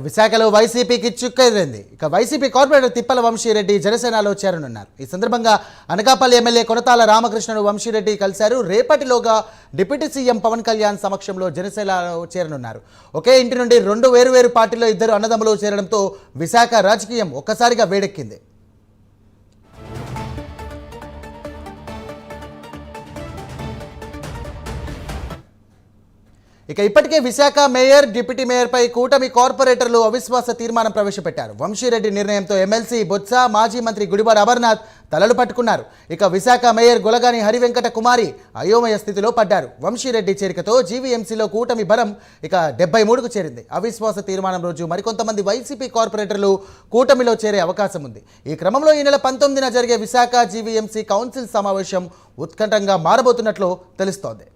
విశాఖలో వైసీపీకి చుక్కెదిరింది. YCP corporator తిప్పల వంశీరెడ్డి జనసేనలో చేరనున్నారు. ఈ సందర్భంగా అనకాపల్లి ఎమ్మెల్యే కొనతాల రామకృష్ణను వంశీరెడ్డి కలిశారు. రేపటిలోగా డిప్యూటీ సీఎం పవన్ కళ్యాణ్ సమక్షంలో జనసేనలో చేరనున్నారు. ఒకే ఇంటి నుండి రెండు వేరు పార్టీలో ఇద్దరు అన్నదమ్ములు చేరడంతో విశాఖ రాజకీయం ఒక్కసారిగా వేడెక్కింది. ఇప్పటికే విశాఖ మేయర్, డిప్యూటీ మేయర్పై కూటమి కార్పొరేటర్లు అవిశ్వాస తీర్మానం ప్రవేశపెట్టారు. వంశీరెడ్డి నిర్ణయంతో ఎమ్మెల్సీ బొత్స, మాజీ మంత్రి గుడివాడ అమర్నాథ్ తలలు పట్టుకున్నారు. విశాఖ మేయర్ గొలగాని హరివెంకట కుమారి అయోమయ స్థితిలో పడ్డారు. వంశీరెడ్డి చేరికతో జీవీఎంసీలో కూటమి బలం 73కు చేరింది. అవిశ్వాస తీర్మానం రోజు మరికొంతమంది వైసీపీ కార్పొరేటర్లు కూటమిలో చేరే అవకాశం ఉంది. ఈ క్రమంలో ఈ నెల 19న జరిగే విశాఖ జీవీఎంసీ కౌన్సిల్ సమావేశం ఉత్కంఠంగా మారబోతున్నట్లు తెలుస్తోంది.